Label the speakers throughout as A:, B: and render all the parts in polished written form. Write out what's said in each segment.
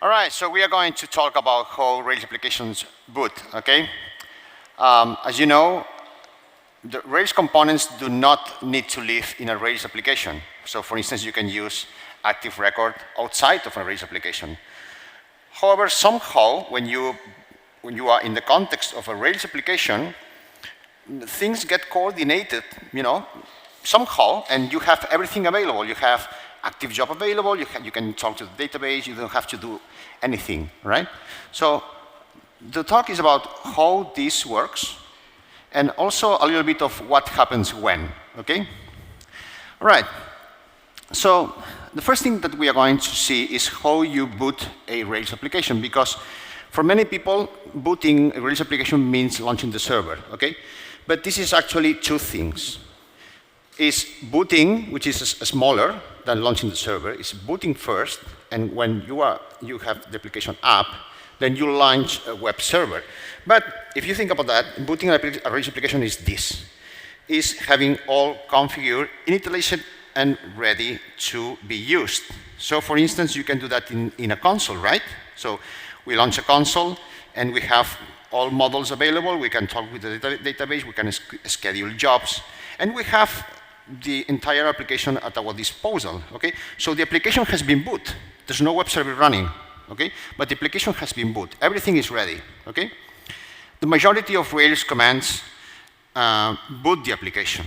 A: All right, so we are going to talk about how Rails applications boot, okay? As you know, the Rails components do not need to live in a Rails application. So for instance, you can use active record outside of a Rails application. However, somehow, when you are in the context of a Rails application, things get coordinated, somehow, and you have everything available. You have active job available, you can talk to the database, you don't have to do anything, right? So the talk is about how this works, and also a little bit of what happens when, okay? All right, so the first thing that we are going to see is how you boot a Rails application, because for many people, booting a Rails application means launching the server, okay? But this is actually two things. Is booting, which is smaller than launching the server, is booting first, and when you have the application up, then you launch a web server. But if you think about that, booting a Rails application is this, is having all configured, initialized, and ready to be used. So for instance, you can do that in a console, right? So we launch a console, and we have all models available. We can talk with the database, we can schedule jobs, and we have the entire application at our disposal, okay? So the application has been boot. There's no web server running, okay? But the application has been boot. Everything is ready, okay? The majority of Rails commands boot the application.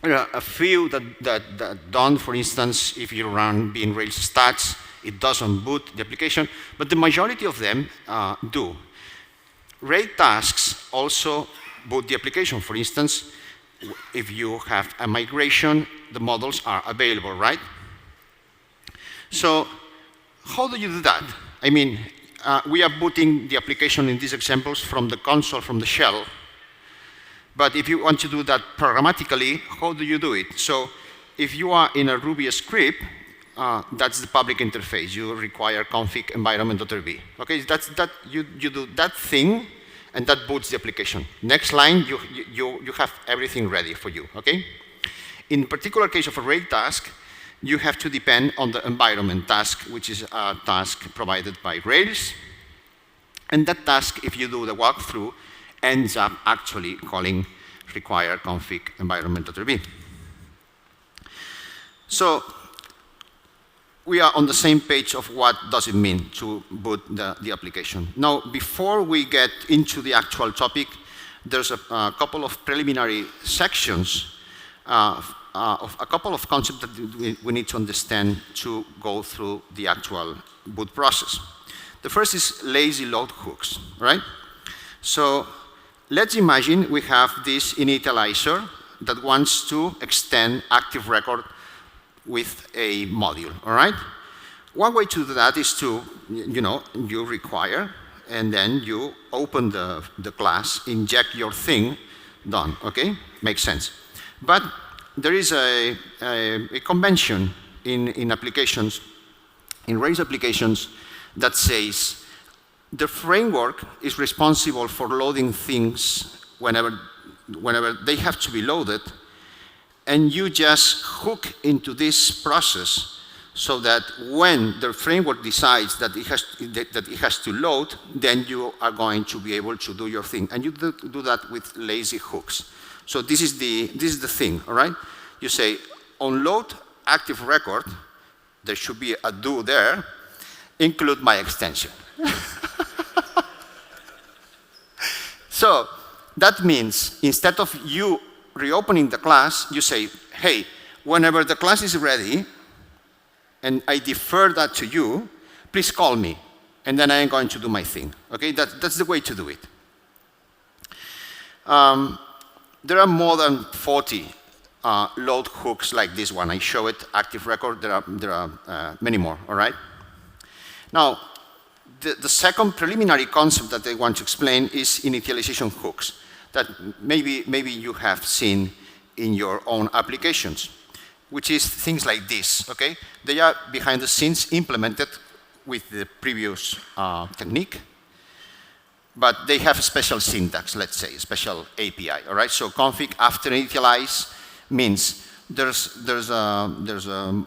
A: There are a few that don't. For instance, if you run bin Rails stats, it doesn't boot the application, but the majority of them do. Raid tasks also boot the application. For instance, if you have a migration, the models are available, right? So how do you do that? I mean, we are booting the application in these examples from the console, from the shell. But if you want to do that programmatically, how do you do it? So if you are in a Ruby script, that's the public interface. You require config environment.rb. Okay, you do that thing, and that boots the application. Next line, you have everything ready for you, okay? In particular case of a Raid task, you have to depend on the environment task, which is a task provided by Rails. And that task, if you do the walkthrough, ends up actually calling require config environment.rb. So we are on the same page of what does it mean to boot the application. Now, before we get into the actual topic, there's a couple of preliminary sections of a couple of concepts that we need to understand to go through the actual boot process. The first is lazy load hooks, right? So let's imagine we have this initializer that wants to extend active record with a module, all right? One way to do that is to, you require, and then you open the class, inject your thing, done, okay? Makes sense. But there is a convention in applications, in Rails applications, that says the framework is responsible for loading things whenever they have to be loaded, and you just hook into this process so that when the framework decides that it has to load, then you are going to be able to do your thing. And you do that with lazy hooks. So this is the thing, all right? You say, on load active record, there should be a do there, include my extension. So that means instead of you reopening the class, you say, hey, whenever the class is ready, and I defer that to you, please call me, and then I am going to do my thing. Okay, that's the way to do it. There are more than 40 load hooks like this one. I show it, active record. There are many more, all right? Now, the second preliminary concept that I want to explain is initialization hooks that maybe you have seen in your own applications, which is things like this, okay? They are behind the scenes implemented with the previous technique, but they have a special syntax, let's say, a special API, all right? So config after initialize means there's a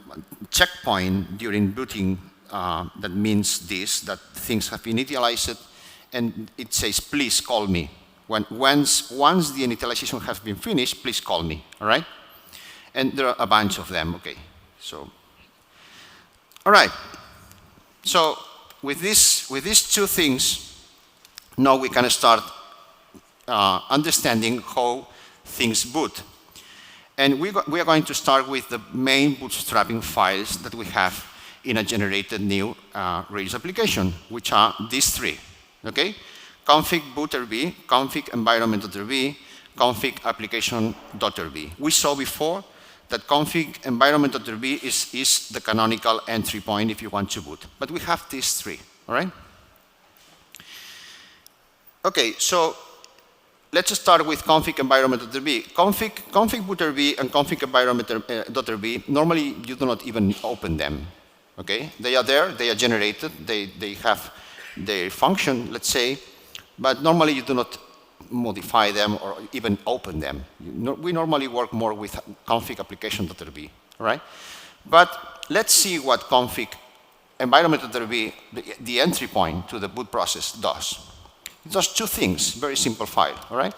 A: checkpoint during booting that means this, that things have been initialized, and it says, please call me. Once the initialization has been finished, please call me, all right? And there are a bunch of them, okay. So, all right. So with these two things, now we can start understanding how things boot. And we are going to start with the main bootstrapping files that we have in a generated new Rails application, which are these three, okay? Config boot.rb, config environment.rb, config application.rb. We saw before that config environment.rb is the canonical entry point if you want to boot. But we have these three, all right? Okay, so let's start with config environment.rb. Config boot.rb and config environment.rb, normally you do not even open them, okay? They are there, they are generated, they have their function, let's say, but normally you do not modify them or even open them. We normally work more with config application.rb, all right? But let's see what config environment.rb, the entry point to the boot process, does. It does two things, very simple file, all right?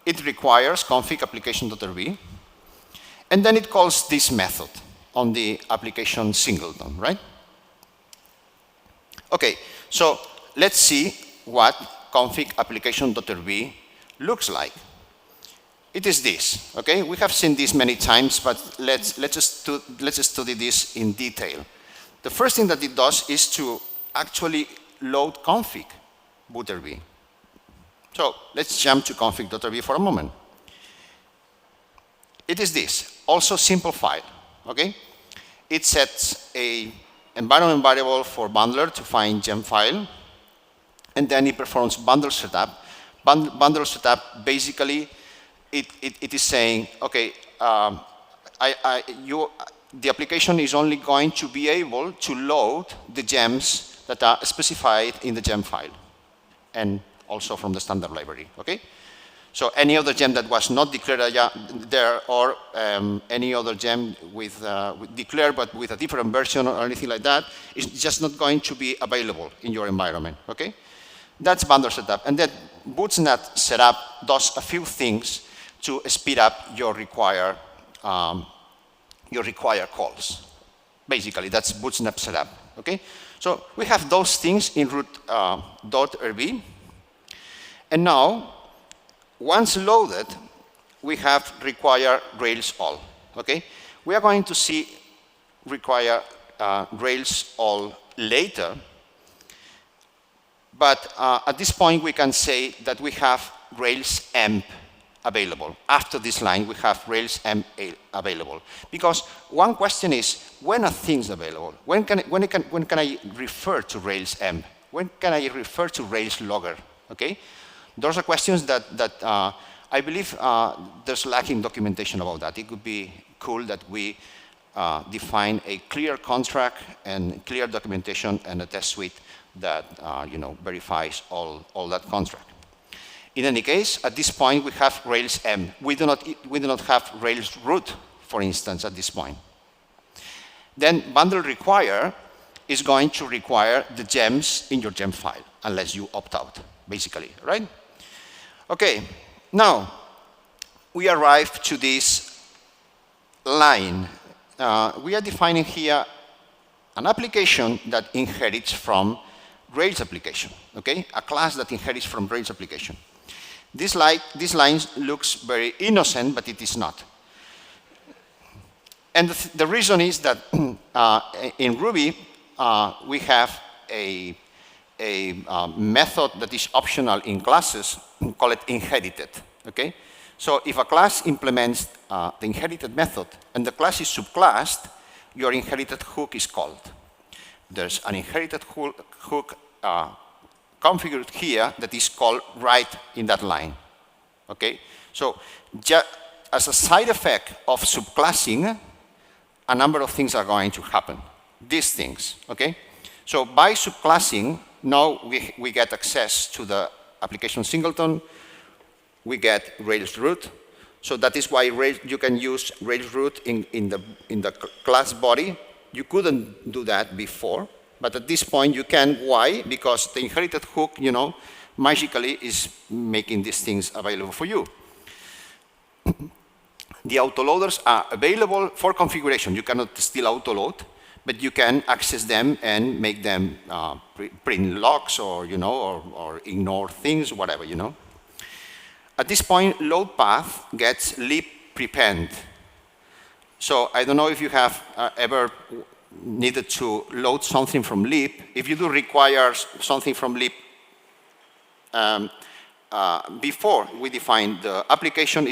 A: It requires config application.rb, and then it calls this method on the application singleton, right? Okay, so let's see what config application.rb looks like. It is this, okay? We have seen this many times, but let's study this in detail. The first thing that it does is to actually load config boot.rb. So let's jump to config.rb for a moment. It is this, also simple file, okay? It sets a environment variable for bundler to find gem file, and then it performs bundle setup. Bundle setup, basically, it is saying, okay, the application is only going to be able to load the gems that are specified in the gem file, and also from the standard library, okay? So any other gem that was not declared there, or any other gem with declared but with a different version or anything like that, is just not going to be available in your environment, okay? That's bundle setup. And then bootsnap setup does a few things to speed up your require calls. Basically, that's bootsnap setup, okay? So we have those things in root.rb. And now, once loaded, we have require Rails all, okay? We are going to see require Rails all later, but at this point, we can say that we have Rails emp available. After this line, we have Rails emp available. Because one question is, when are things available? When can I refer to Rails emp? When can I refer to Rails logger, okay? Those are questions that I believe there's lacking documentation about that. It could be cool that we define a clear contract and clear documentation and a test suite that verifies all that contract. In any case, at this point, we have Rails M. We do not have Rails root, for instance, at this point. Then bundle require is going to require the gems in your gem file, unless you opt out, basically, right? Okay, now we arrive to this line. We are defining here an application that inherits from Rails application, okay? A class that inherits from Rails application. This line looks very innocent, but it is not. And the reason is that in Ruby, we have a method that is optional in classes, call it inherited, okay? So if a class implements the inherited method and the class is subclassed, your inherited hook is called. There's an inherited hook configured here that is called right in that line, okay? So as a side effect of subclassing, a number of things are going to happen. These things, okay? So by subclassing, now we get access to the application singleton, we get Rails root. So that is why you can use Rails root in the class body. You couldn't do that before, But at this point, you can. Why? Because the inherited hook, magically is making these things available for you. The autoloaders are available for configuration. You cannot still autoload, but you can access them and make them print logs or, or ignore things, whatever, At this point, load path gets lib prepend. So I don't know if you have ever needed to load something from lib. If you do require something from lib, before we define the application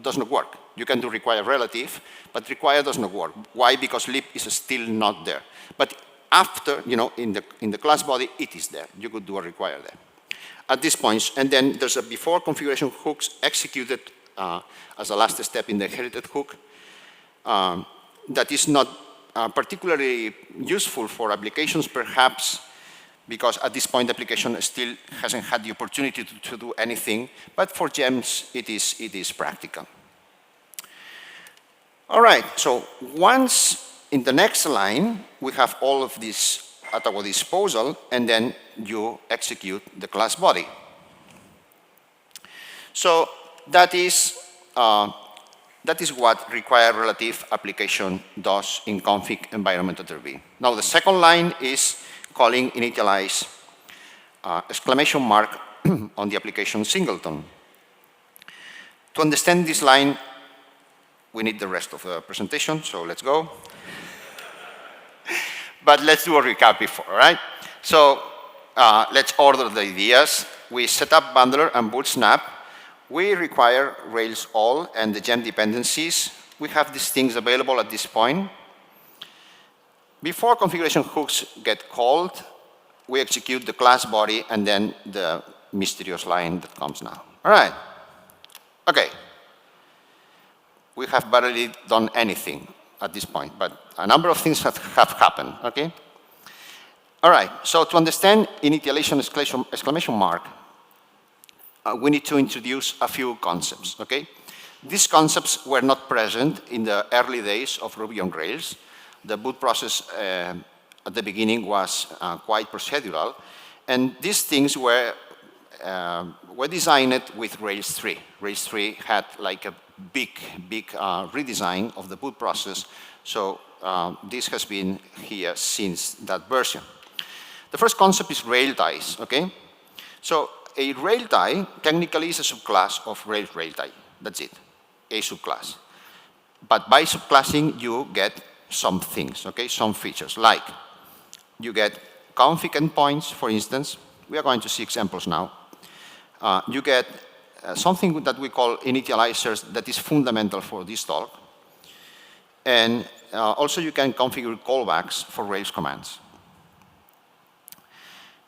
A: does not work. You can do require relative, but require does not work. Why? Because lib is still not there. But after, in the class body, it is there. You could do a require there. At this point, and then there's a before configuration hooks executed as a last step in the inherited hook. That is not particularly useful for applications, perhaps, because at this point the application still hasn't had the opportunity to do anything, but for gems it is practical. All right, so once in the next line we have all of this at our disposal, and then you execute the class body. So that is what require relative application does in config environment.rb. Now the second line is calling initialize exclamation mark on the application singleton. To understand this line, we need the rest of the presentation, so let's go. But let's do a recap before, all right? So let's order the ideas. We set up bundler and boot snap. We require Rails all and the gem dependencies. We have these things available at this point. Before configuration hooks get called, we execute the class body and then the mysterious line that comes now. All right. Okay. We have barely done anything at this point, but a number of things have happened, okay? All right, so to understand initialization exclamation mark, we need to introduce a few concepts, okay? These concepts were not present in the early days of Ruby on Rails. The boot process at the beginning was quite procedural, and these things were designed with Rails 3. Rails 3 had like a big redesign of the boot process, so this has been here since that version. The first concept is rail ties, okay? So a rail tie technically is a subclass of Rails rail tie. That's it, a subclass. But by subclassing, you get some things, okay? Some features, like you get config endpoints, for instance. We are going to see examples now. You get something that we call initializers that is fundamental for this talk. And also you can configure callbacks for Rails commands.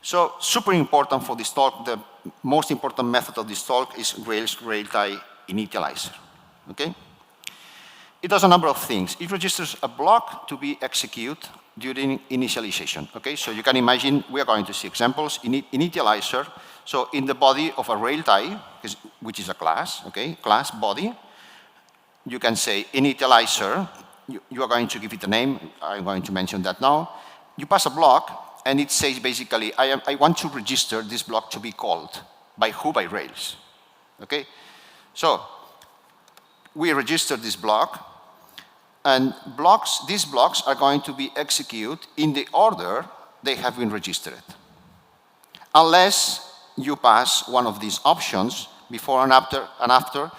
A: So super important for this talk, the most important method of this talk is Rails railtie initializer, okay? It does a number of things. It registers a block to be executed during initialization, okay? So you can imagine, we are going to see examples, initializer. So in the body of a rail tie, which is a class, okay, class body, you can say initializer. You are going to give it a name. I'm going to mention that now. You pass a block, and it says basically, I want to register this block to be called. By who? By Rails, okay? So we register this block, and these blocks are going to be executed in the order they have been registered, unless you pass one of these options before and after,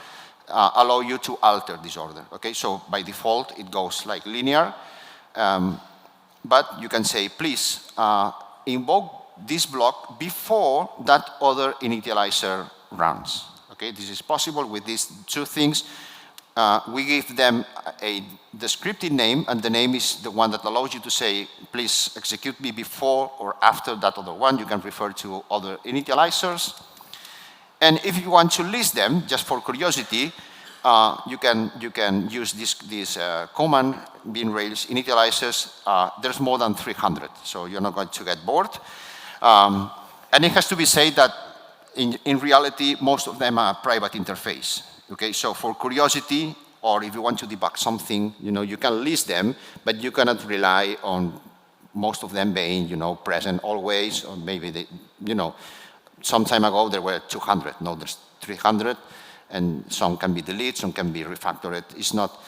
A: allow you to alter this order, okay? So by default, it goes like linear, but you can say, please invoke this block before that other initializer runs, okay? This is possible with these two things. We give them a descriptive name, and the name is the one that allows you to say, please execute me before or after that other one. You can refer to other initializers. And if you want to list them, just for curiosity, you can use this command, bin Rails initializers. There's more than 300, so you're not going to get bored. And it has to be said that in reality, most of them are private interface. Okay, so for curiosity, or if you want to debug something, you can list them, but you cannot rely on most of them being, present always, or maybe they, some time ago there were 200. Now there's 300, and some can be deleted, some can be refactored. It's not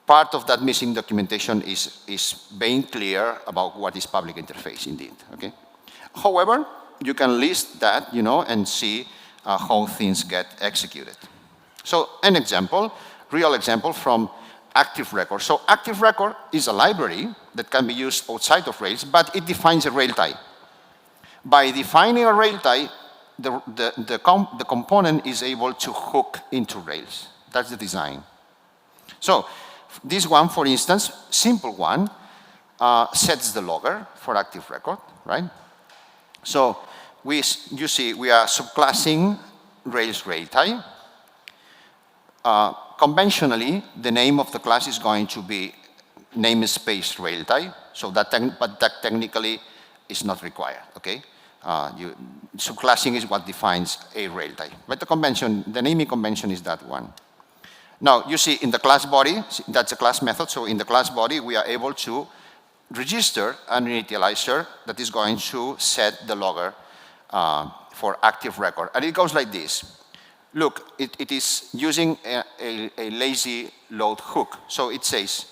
A: part of that missing documentation is being clear about what is public interface indeed. Okay. However, you can list that, and see how things get executed. So an example, real example from Active Record. So Active Record is a library that can be used outside of Rails, but it defines a rail type. By defining a rail type, the component is able to hook into Rails. That's the design. So this one, for instance, simple one, sets the logger for Active Record, right? So you see, we are subclassing Rails rail type. Conventionally, the name of the class is going to be namespace rail type, so but that technically is not required, okay? Subclassing is what defines a rail type. But the naming convention is that one. Now, you see in the class body, that's a class method, so in the class body, we are able to register an initializer that is going to set the logger for Active Record. And it goes like this. Look, it is using a lazy load hook. So it says,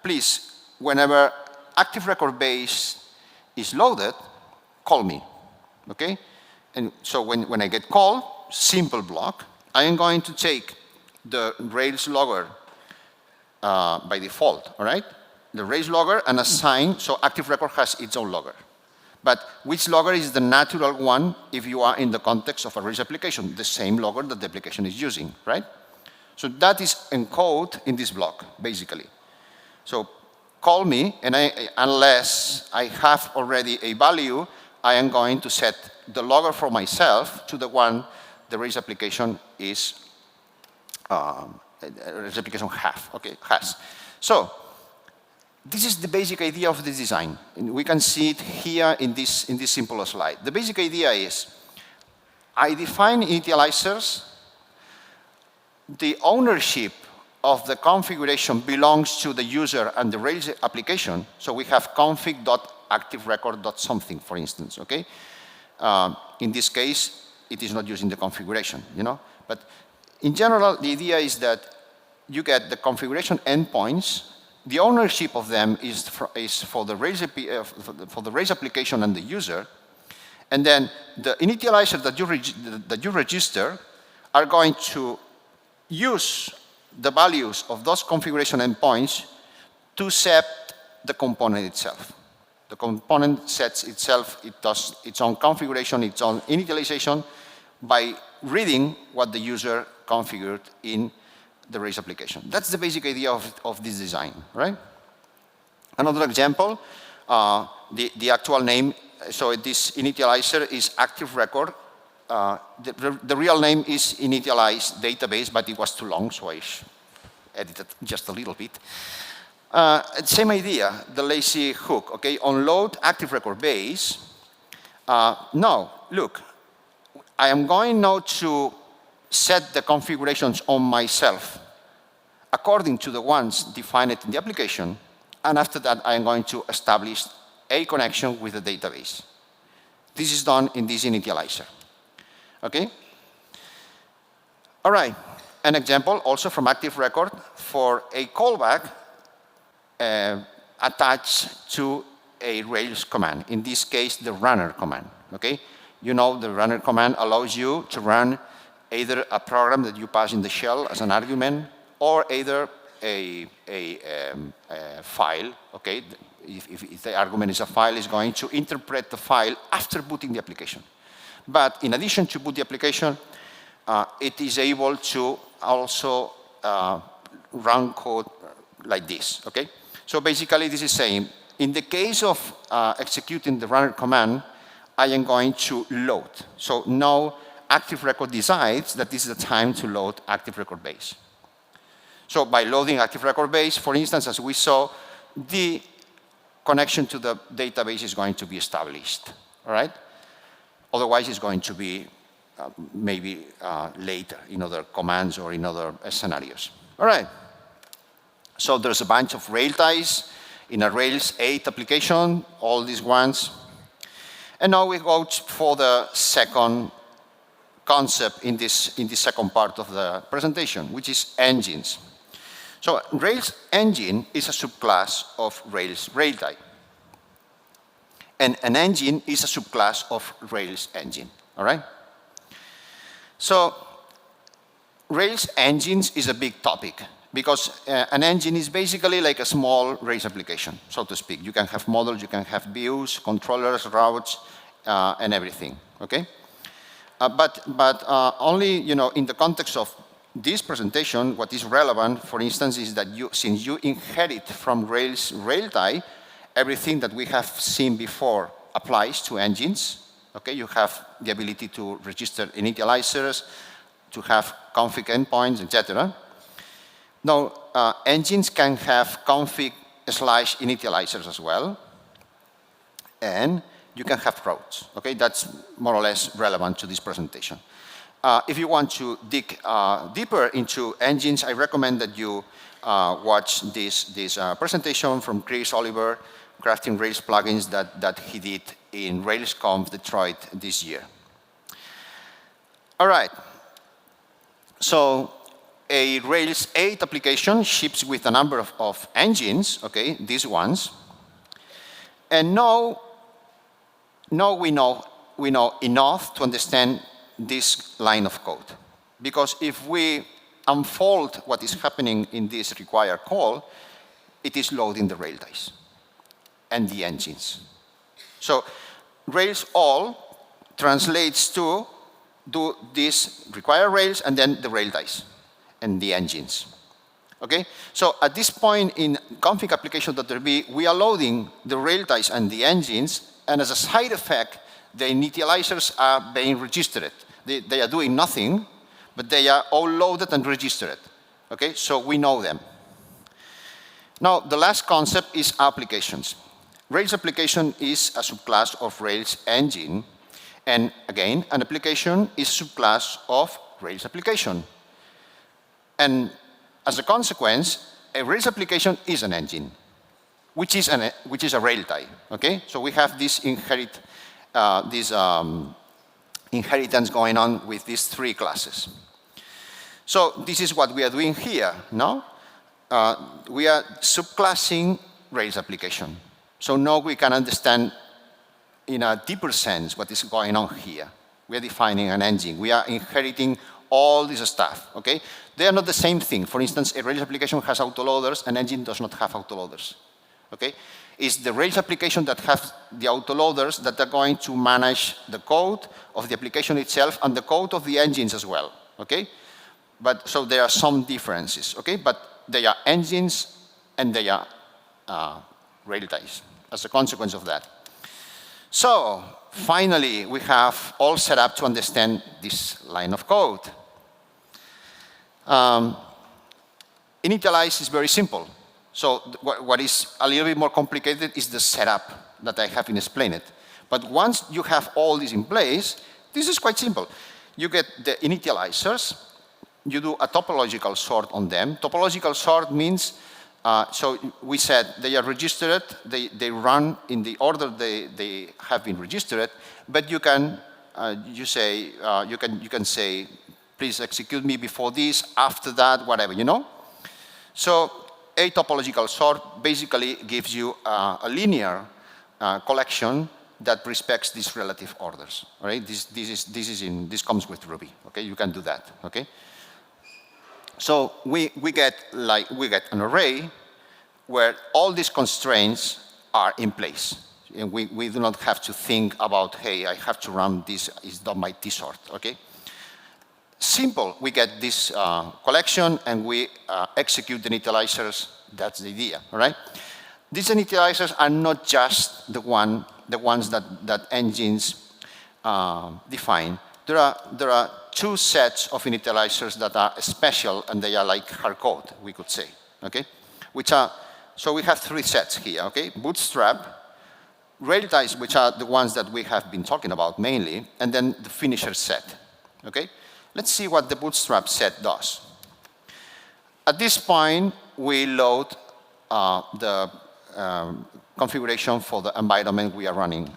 A: please, whenever Active Record base is loaded, call me, okay? And so when I get called, simple block, I am going to take the Rails logger by default, all right? The Rails logger and assign, so Active Record has its own logger. But which logger is the natural one if you are in the context of a Rails application? The same logger that the application is using, right? So that is encoded in this block, basically. So call me, and unless I have already a value, I am going to set the logger for myself to the one the Rails application is, Rails application has. So this is the basic idea of this design. And we can see it here in this simple slide. The basic idea is, I define initializers. The ownership of the configuration belongs to the user and the Rails application. So we have config.activerecord.something, for instance, okay? In this case, it is not using the configuration, But in general, the idea is that you get the configuration endpoints. The ownership of them is for the Rails application and the user. And then the initializer that you register are going to use the values of those configuration endpoints to set the component itself. The component sets itself, it does its own configuration, its own initialization by reading what the user configured in the Rails application. That's the basic idea of this design, right? Another example, the actual name, so this initializer is Active Record. The real name is initialized database, but it was too long, so I edited just a little bit. Same idea, the lazy hook, okay? On load Active Record base. Now, look, I am going now to set the configurations on myself according to the ones defined in the application, and after that I am going to establish a connection with the database. This is done in this initializer, okay? All right, an example also from Active Record for a callback attached to a Rails command, in this case the runner command, okay? The runner command allows you to run either a program that you pass in the shell as an argument, or either a file, okay? If the argument is a file, it's going to interpret the file after booting the application. But in addition to boot the application, it is able to also run code like this, okay? So basically this is saying, in the case of executing the runner command, I am going to load. So now Active Record decides that this is the time to load Active Record base. So by loading Active Record base, for instance, as we saw, the connection to the database is going to be established, all right? Otherwise, it's going to be maybe later in other commands or in other scenarios. All right. So there's a bunch of rail ties in a Rails 8 application, all these ones. And now we go for the second concept in this second part of the presentation, which is engines. So Rails engine is a subclass of Rails Railtie. And an engine is a subclass of Rails engine, all right? So Rails engines is a big topic because an engine is basically like a small Rails application, so to speak. You can have models, you can have views, controllers, routes, and everything, okay? But only, in the context of this presentation, what is relevant, for instance, is that since you inherit from Rails Railtie, everything that we have seen before applies to engines. Okay, you have the ability to register initializers, to have config endpoints, etc. Now, engines can have config/initializers as well, and you can have routes. Okay, that's more or less relevant to this presentation. If you want to dig deeper into engines, I recommend that you watch this presentation from Chris Oliver, Crafting Rails Plugins, that he did in RailsConf Detroit this year. All right. So a Rails 8 application ships with a number of engines, okay, these ones. And now we know enough to understand this line of code. Because if we unfold what is happening in this require call, it is loading the railties and the engines. So Rails all translates to do this require Rails and then the railties and the engines. Okay? So at this point in config application.rb, we are loading the railties and the engines, and as a side effect, the initializers are being registered. They are doing nothing, but they are all loaded and registered. Okay? So we know them. Now, the last concept is applications. Rails application is a subclass of Rails engine. And again, an application is a subclass of Rails application. And as a consequence, a Rails application is an engine, which is a railtie. Okay? So we have this inheritance going on with these three classes. So this is what we are doing here. No? We are subclassing Rails application. So now we can understand in a deeper sense what is going on here. We are defining an engine. We are inheriting all this stuff, okay? They are not the same thing. For instance, a Rails application has autoloaders, an engine does not have autoloaders, okay? It's the Rails application that has the autoloaders that are going to manage the code of the application itself and the code of the engines as well, okay? But so there are some differences, okay? But they are engines and they are railties as a consequence of that. So finally, we have all set up to understand this line of code. Initialize is very simple. So what is a little bit more complicated is the setup that I have explained. But once you have all this in place, this is quite simple. You get the initializers, you do a topological sort on them. Topological sort means, so we said they are registered, they run in the order they have been registered, but you can you can say, please execute me before this, after that, whatever, you know? So a topological sort basically gives you a linear collection that respects these relative orders. All right? This comes with Ruby. Okay, you can do that. Okay. So we get an array where all these constraints are in place, and we do not have to think about, hey, I have to run this is not my tsort. Okay. Simple. We get this collection and we execute the initializers. That's the idea. All right. These initializers are not just the ones that engines define. There are two sets of initializers that are special, and they are like hard code, we could say. Okay, so we have three sets here. Okay, Bootstrap, railties, which are the ones that we have been talking about mainly, and then the finisher set. Okay, let's see what the Bootstrap set does. At this point, we load the configuration for the environment we are running.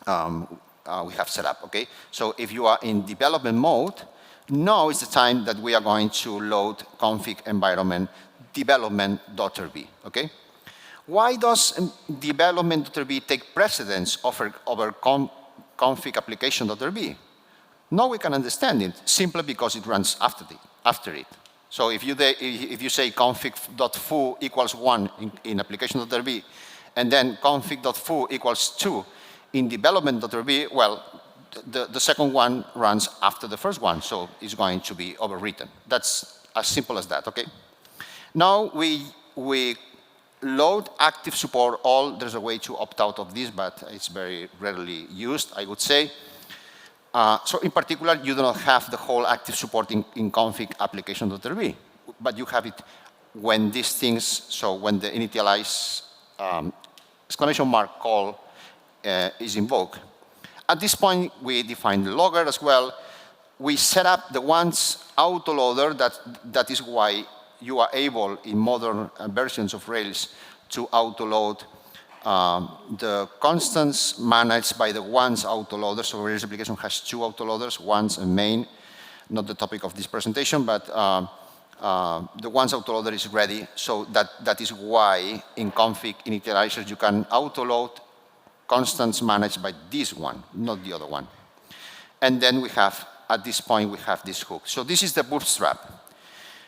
A: We have set up, okay? So if you are in development mode, now is the time that we are going to load config environment development.rb, okay? Why does development.rb take precedence over config application.rb? Now we can understand it simply because it runs after it. So if you say config.foo equals 1 in application.rb, and then config.foo equals 2 in development.rb, well, the second one runs after the first one, so it's going to be overwritten. That's as simple as that, okay? Now we load active support all. There's a way to opt out of this, but it's very rarely used, I would say. So in particular, you do not have the whole active support in config application.rb, but you have it when these things, so when the initialize exclamation mark call is invoked. At this point, we define the logger as well. We set up the once autoloader. That is why you are able, in modern versions of Rails, to autoload the constants managed by the once autoloader. So Rails application has two autoloaders, once and main. Not the topic of this presentation, but the once autoloader is ready. So that is why in config initializers you can autoload constants managed by this one, not the other one. And then we have, at this point, we have this hook. So this is the bootstrap.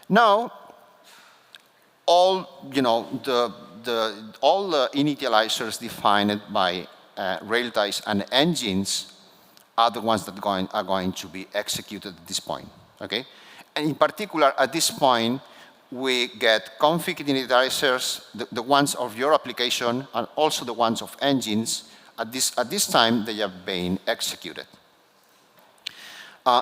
A: Now, all the initializers defined by railties and engines are the ones that are going to be executed at this point, okay? And in particular, at this point, we get config initializers, the ones of your application, and also the ones of engines. At this time, they are being executed.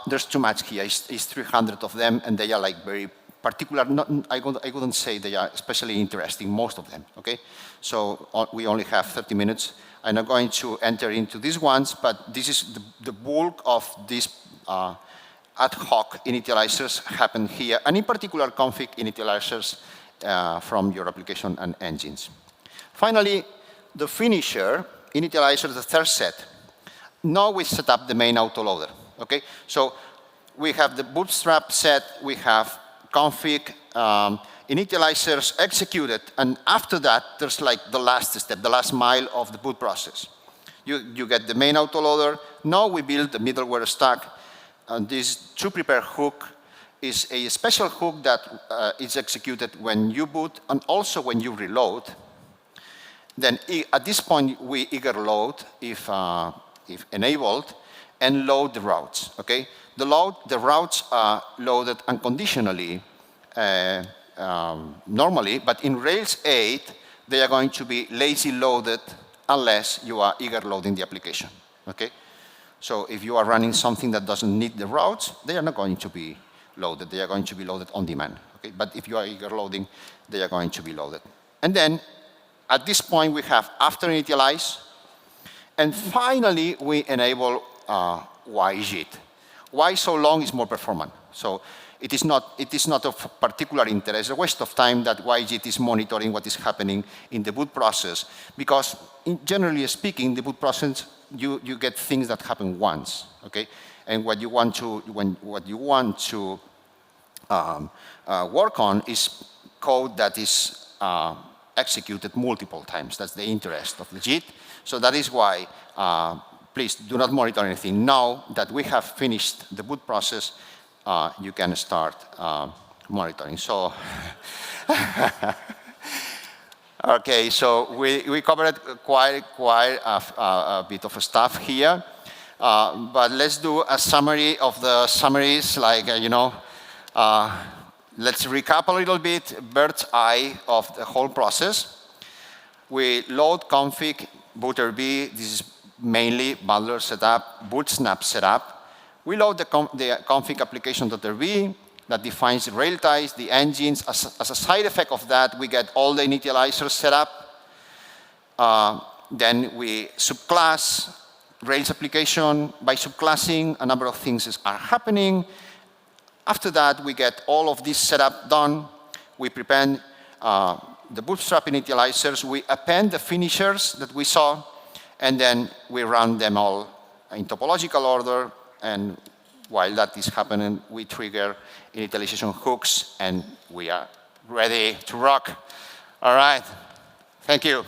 A: There's too much here. It's 300 of them, and they are like very particular. I wouldn't say they are especially interesting, most of them, okay? So we only have 30 minutes. I'm not going to enter into these ones, but this is the bulk of these ad hoc initializers happen here, and in particular, config initializers from your application and engines. Finally, the finisher initializer, the third set. Now we set up the main autoloader, okay? So we have the bootstrap set, we have config initializers executed, and after that, there's like the last step, the last mile of the boot process. You get the main autoloader. Now we build the middleware stack, and this to-prepare hook is a special hook that is executed when you boot and also when you reload. Then at this point, we eager load, if enabled, and load the routes, okay? The routes are loaded unconditionally normally, but in Rails 8, they are going to be lazy loaded unless you are eager loading the application, okay? So if you are running something that doesn't need the routes, they are not going to be loaded. They are going to be loaded on demand, okay? But if you are eager loading, they are going to be loaded. And then at this point, we have after initialize, and finally, we enable YJIT. Why so long is more performant. So it is not of particular interest, a waste of time that YJIT is monitoring what is happening in the boot process, because generally speaking, the boot process, you get things that happen once, okay? And what you want to work on is code that is executed multiple times. That's the interest of the JIT. So that is why, please do not monitor anything. Now that we have finished the boot process, you can start monitoring. So, okay, so we covered quite a bit of stuff here. But let's do a summary of the summaries, like, let's recap a little bit, bird's eye of the whole process. We load config, boot.rb. This is mainly bundler setup, bootstrap setup. We load the config application.rb that defines railties, the engines. As a side effect of that, we get all the initializers set up. Then we subclass Rails application. By subclassing, a number of things are happening. After that, we get all of this setup done. We prepare the bootstrap initializers, we append the finishers that we saw, and then we run them all in topological order, and while that is happening, we trigger initialization hooks, and we are ready to rock. All right, thank you.